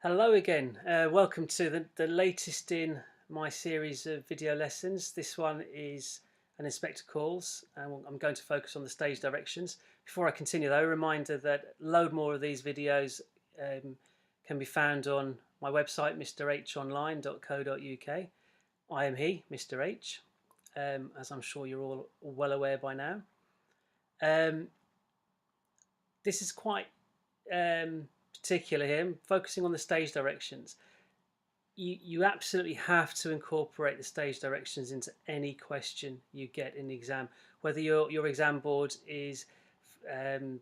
Hello again. Welcome to the latest in my series of video lessons. This one is an inspector calls, and I'm going to focus on the stage directions. Before I continue though, a reminder that a load more of these videos can be found on my website, mrhonline.co.uk. I am he, Mr. H, as I'm sure you're all well aware by now. This is quite particular here, focusing on the stage directions. You absolutely have to incorporate the stage directions into any question you get in the exam, whether your exam board is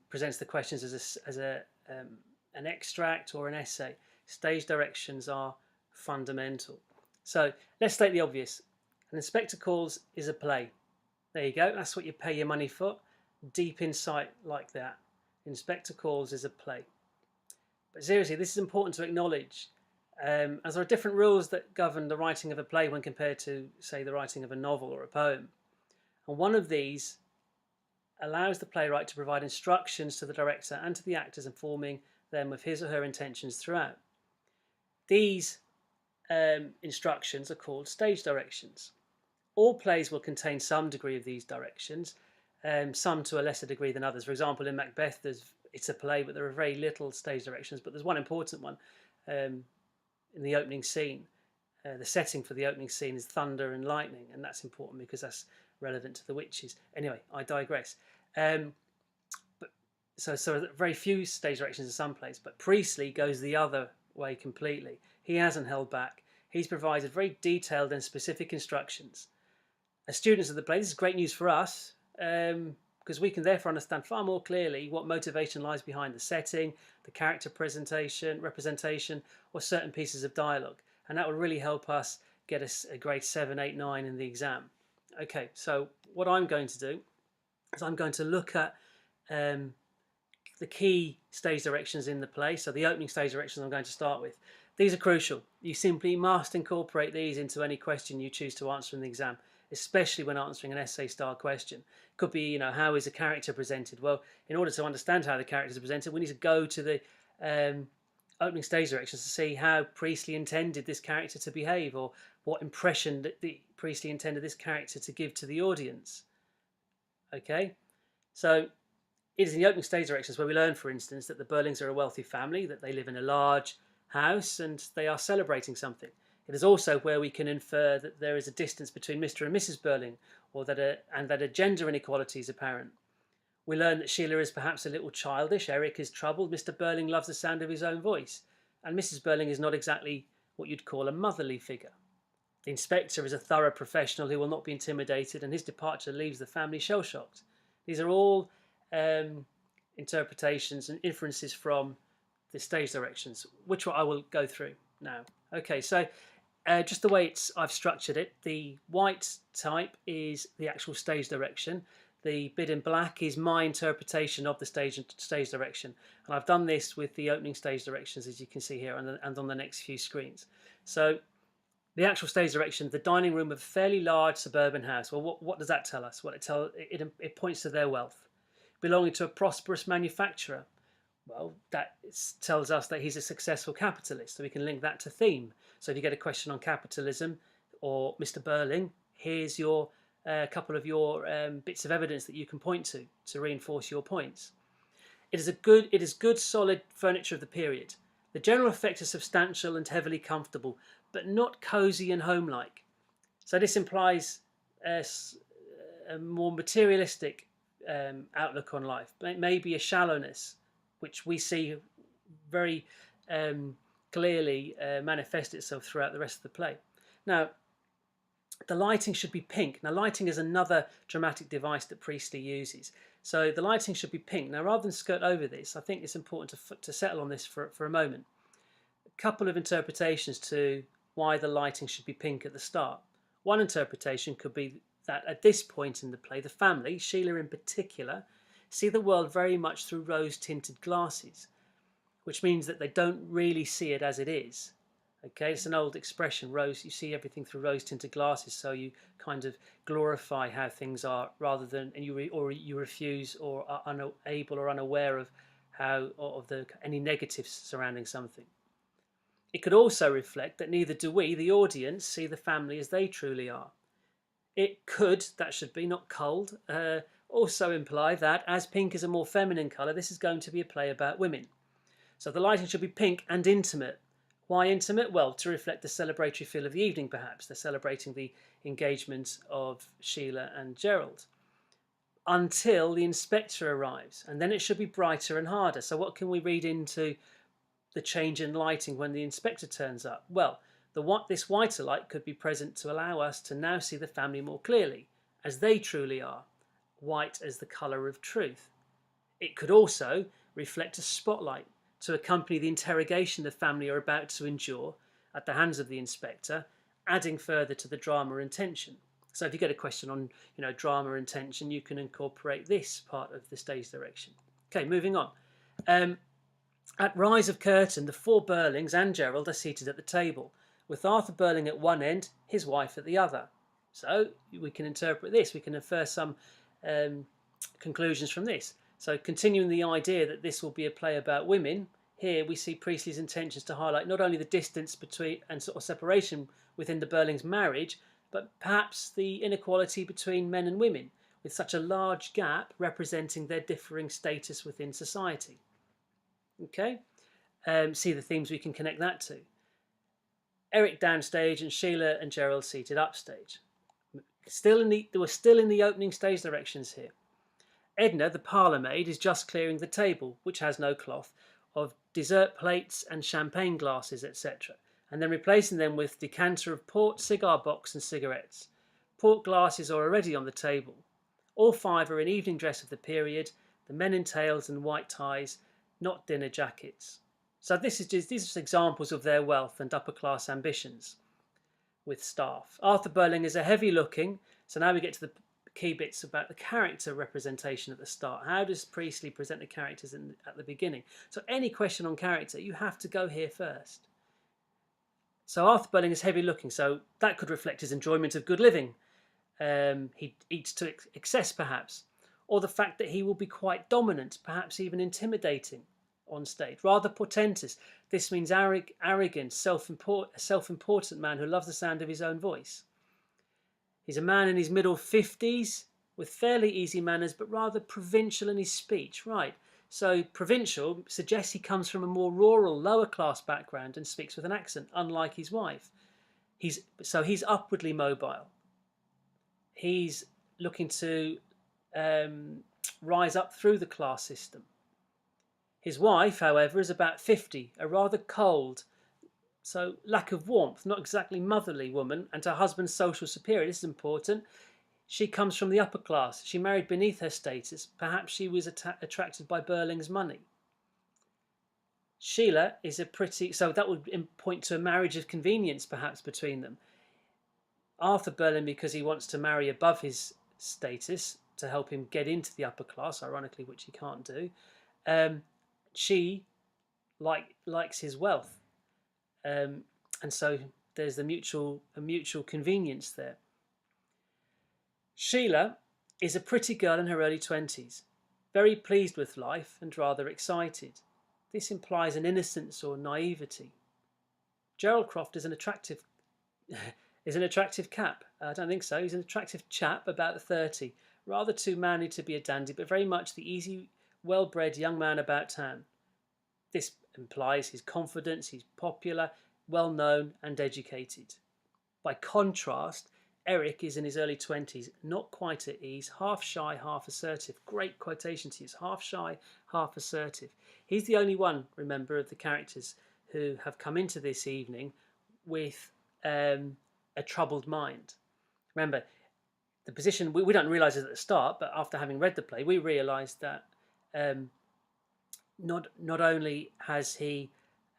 presents the questions as an extract or an essay. Stage directions are fundamental. So let's state the obvious. An inspector calls is a play. There you go. That's what you pay your money for. Deep insight like that. Inspector calls is a play. But seriously, this is important to acknowledge, as there are different rules that govern the writing of a play when compared to, say, the writing of a novel or a poem. And one of these allows the playwright to provide instructions to the director and to the actors, informing them of his or her intentions throughout. These instructions are called stage directions. All plays will contain some degree of these directions, some to a lesser degree than others. For example, in Macbeth, it's a play, but there are very little stage directions. But there's one important one in the opening scene. The setting for the opening scene is thunder and lightning, and that's important because that's relevant to the witches. Anyway, I digress. So very few stage directions in some plays, but Priestley goes the other way completely. He hasn't held back. He's provided very detailed and specific instructions. As students of the play, this is great news for us, because we can therefore understand far more clearly what motivation lies behind the setting, the character representation, or certain pieces of dialogue. And that will really help us get us a grade 7, 8, 9 in the exam. Okay, so what I'm going to do is I'm going to look at the key stage directions in the play. So the opening stage directions I'm going to start with. These are crucial. You simply must incorporate these into any question you choose to answer in the exam, especially when answering an essay-style question. It could be, how is a character presented? Well, in order to understand how the characters are presented, we need to go to the opening stage directions to see how Priestley intended this character to behave, or what impression that Priestley intended this character to give to the audience. Okay, so it is in the opening stage directions where we learn, for instance, that the Burlings are a wealthy family, that they live in a large house, and they are celebrating something. It is also where we can infer that there is a distance between Mr. and Mrs. Burling, or that a gender inequality is apparent. We learn that Sheila is perhaps a little childish, Eric is troubled, Mr. Burling loves the sound of his own voice, and Mrs. Burling is not exactly what you'd call a motherly figure. The inspector is a thorough professional who will not be intimidated, and his departure leaves the family shell-shocked. These are all interpretations and inferences from the stage directions, which I will go through now. Okay, so just the way I've structured it, the white type is the actual stage direction. The bit in black is my interpretation of the stage direction. And I've done this with the opening stage directions, as you can see here, and on the next few screens. So the actual stage direction, the dining room of a fairly large suburban house. Well, what does that tell us? Well, it points to their wealth. Belonging to a prosperous manufacturer. Well, that tells us that he's a successful capitalist, so we can link that to theme. So if you get a question on capitalism or Mr. Burling, here's your couple of your bits of evidence that you can point to reinforce your points. It is good solid furniture of the period. The general effect is substantial and heavily comfortable, but not cosy and homelike. So this implies a more materialistic outlook on life, maybe a shallowness, which we see very clearly manifest itself throughout the rest of the play. Now, the lighting should be pink. Now, lighting is another dramatic device that Priestley uses. So the lighting should be pink. Now, rather than skirt over this, I think it's important to settle on this for a moment. A couple of interpretations to why the lighting should be pink at the start. One interpretation could be that at this point in the play, the family, Sheila in particular, see the world very much through rose-tinted glasses, which means that they don't really see it as it is. Okay, it's an old expression, you see everything through rose-tinted glasses, so you kind of glorify how things are rather than, you refuse or are unable or unaware of any negatives surrounding something. It could also reflect that neither do we, the audience, see the family as they truly are. It could, that should be, not cold, also imply that as pink is a more feminine colour, this is going to be a play about women. So the lighting should be pink and intimate. Why intimate? Well, to reflect the celebratory feel of the evening, perhaps. They're celebrating the engagement of Sheila and Gerald. Until the inspector arrives, and then it should be brighter and harder. So what can we read into the change in lighting when the inspector turns up? Well, this whiter light could be present to allow us to now see the family more clearly, as they truly are, white as the colour of truth. It could also reflect a spotlight to accompany the interrogation the family are about to endure at the hands of the inspector, adding further to the drama and tension. So if you get a question on, drama and tension, you can incorporate this part of the stage direction. Okay, moving on. At rise of curtain, the four Burlings and Gerald are seated at the table, with Arthur Burling at one end, his wife at the other. So we can interpret this, we can infer some conclusions from this. So continuing the idea that this will be a play about women, here we see Priestley's intentions to highlight not only the distance between and sort of separation within the Burlings' marriage, but perhaps the inequality between men and women, with such a large gap representing their differing status within society. Okay, see the themes we can connect that to. Eric downstage and Sheila and Gerald seated upstage. They were still in the opening stage directions here. Edna, the parlour maid, is just clearing the table, which has no cloth, of dessert plates and champagne glasses, etc., and then replacing them with decanter of port, cigar box and cigarettes. Port glasses are already on the table. All five are in evening dress of the period, the men in tails and white ties, not dinner jackets. So these are just examples of their wealth and upper class ambitions with staff. Arthur Burling is a heavy looking, so now we get to the key bits about the character representation at the start. How does Priestley present the characters at the beginning? So any question on character, you have to go here first. So Arthur Burling is heavy looking, so that could reflect his enjoyment of good living. He eats to excess perhaps, or the fact that he will be quite dominant, perhaps even intimidating on stage, rather portentous. This means arrogant, self-important man who loves the sound of his own voice. He's a man in his middle 50s with fairly easy manners, but rather provincial in his speech. Right, so provincial suggests he comes from a more rural, lower class background and speaks with an accent, unlike his wife. He's upwardly mobile. He's looking to rise up through the class system. His wife, however, is about 50, a rather cold, so lack of warmth, not exactly motherly woman, and her husband's social superior. This is important. She comes from the upper class. She married beneath her status. Perhaps she was attracted by Burling's money. Sheila is so that would point to a marriage of convenience perhaps between them. Arthur Burling, because he wants to marry above his status to help him get into the upper class, ironically, which he can't do. She likes his wealth. And so there's a mutual convenience there. Sheila is a pretty girl in her early 20s, very pleased with life and rather excited. This implies an innocence or naivety. Gerald Croft is an attractive cap. I don't think so. He's an attractive chap, about 30, rather too manly to be a dandy, but very much the easy, well-bred young man about town. This implies his confidence, he's popular, well-known and educated. By contrast, Eric is in his early 20s, not quite at ease, half shy, half assertive. Great quotation to use, half shy, half assertive. He's the only one, remember, of the characters who have come into this evening with a troubled mind. Remember, the position, we don't realise it at the start, but after having read the play, we realise that not only has he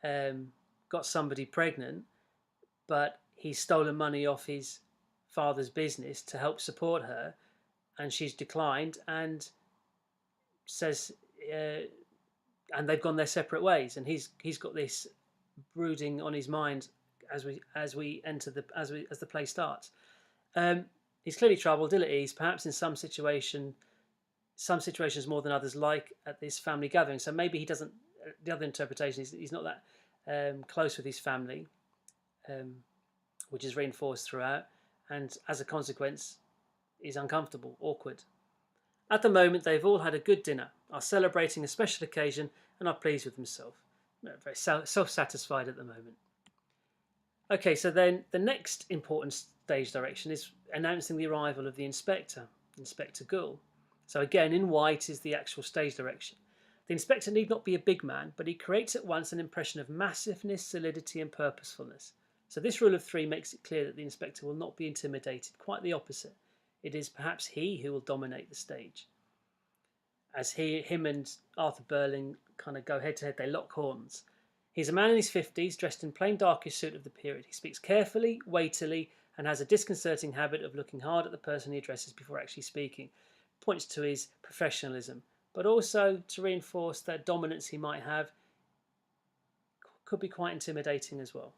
got somebody pregnant, but he's stolen money off his father's business to help support her, and she's declined and says, and they've gone their separate ways, and he's got this brooding on his mind as the play starts. He's clearly troubled, ill at ease, perhaps in some situations more than others, like at this family gathering. So maybe he doesn't. The other interpretation is he's not that close with his family, which is reinforced throughout, and as a consequence is uncomfortable, awkward. At the moment, they've all had a good dinner, are celebrating a special occasion, and are pleased with themselves. Very self-satisfied at the moment. Okay, so then the next important stage direction is announcing the arrival of the inspector, Inspector Gould. So again, in white is the actual stage direction. The inspector need not be a big man, but he creates at once an impression of massiveness, solidity, and purposefulness. So this rule of three makes it clear that the inspector will not be intimidated, quite the opposite. It is perhaps he who will dominate the stage. As him and Arthur Burling kind of go head to head, they lock horns. He's a man in his 50s, dressed in plain darkish suit of the period. He speaks carefully, weightily, and has a disconcerting habit of looking hard at the person he addresses before actually speaking. Points to his professionalism, but also to reinforce that dominance he might have. Could be quite intimidating as well.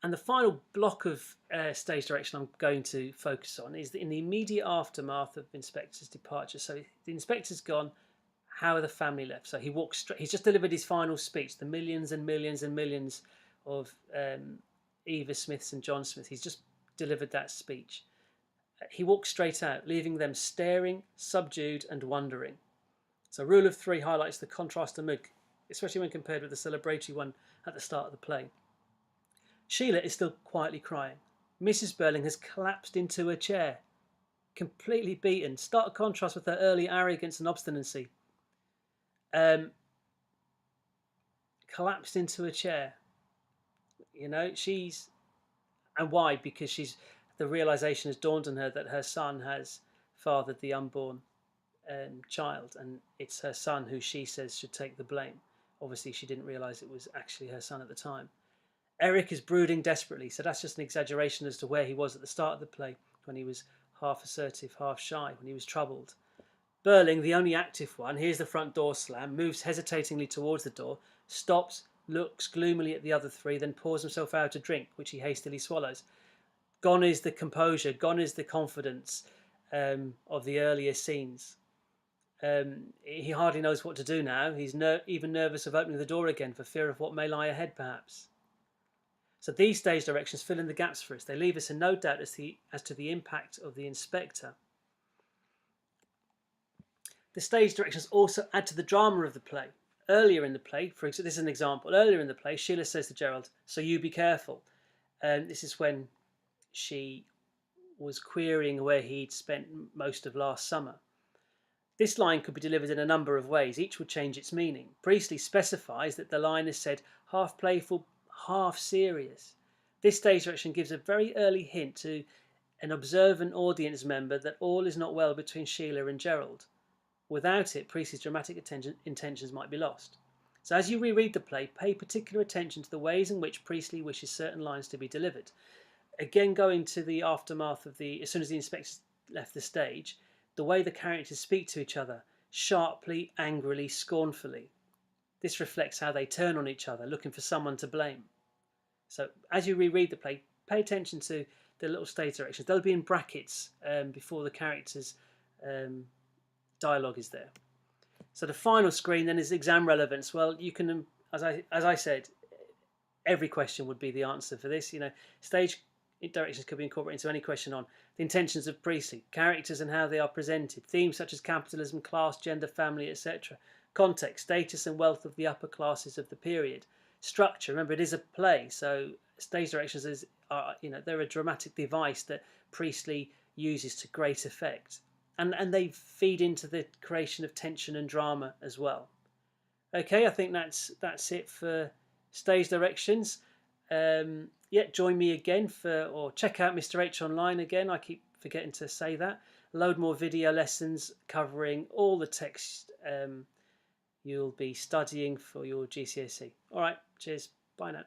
And the final block of stage direction I'm going to focus on is in the immediate aftermath of Inspector's departure. So the Inspector's gone. How are the family left? So he walks straight. He's just delivered his final speech. The millions and millions and millions of Eva Smiths and John Smith. He's just delivered that speech. He walks straight out, leaving them staring, subdued, and wondering. So rule of three highlights the contrast of mood, especially when compared with the celebratory one at the start of the play. Sheila is still quietly crying. Mrs. Burling has collapsed into a chair, completely beaten. Stark contrast with her early arrogance and obstinacy. Collapsed into a chair. You know, and why? Because the realization has dawned on her that her son has fathered the unborn child, and it's her son who she says should take the blame. Obviously, she didn't realize it was actually her son at the time. Eric is brooding desperately, so that's just an exaggeration as to where he was at the start of the play, when he was half assertive, half shy, when he was troubled. Burling, the only active one, hears the front door slam, moves hesitatingly towards the door, stops, looks gloomily at the other three, then pours himself out a drink, which he hastily swallows. Gone is the composure, gone is the confidence of the earlier scenes. He hardly knows what to do now. He's even nervous of opening the door again for fear of what may lie ahead, perhaps. So these stage directions fill in the gaps for us. They leave us in no doubt as to the impact of the inspector. The stage directions also add to the drama of the play. Earlier in the play, for example, this is an example. Earlier in the play, Sheila says to Gerald, "So you be careful." This is when she was querying where he'd spent most of last summer. This line could be delivered in a number of ways. Each would change its meaning. Priestley specifies that the line is said half playful, half serious. This stage direction gives a very early hint to an observant audience member that all is not well between Sheila and Gerald. Without it, Priestley's dramatic intentions might be lost. So as you reread the play, pay particular attention to the ways in which Priestley wishes certain lines to be delivered. Again, going to the aftermath of as soon as the inspector left the stage, the way the characters speak to each other, sharply, angrily, scornfully. This reflects how they turn on each other, looking for someone to blame. So as you reread the play, pay attention to the little stage directions. They'll be in brackets before the characters' dialogue is there. So the final screen then is exam relevance. Well, you can, as I said, every question would be the answer for this. You know, stage directions could be incorporated into any question on the intentions of Priestley, characters and how they are presented, themes such as capitalism, class, gender, family, etc. Context, status and wealth of the upper classes of the period. Structure, remember it is a play, so stage directions they're a dramatic device that Priestley uses to great effect. And they feed into the creation of tension and drama as well. Okay, I think that's it for stage directions. Join me again or check out Mr. H online again. I keep forgetting to say that. Load more video lessons covering all the text you'll be studying for your GCSE. All right, cheers. Bye now.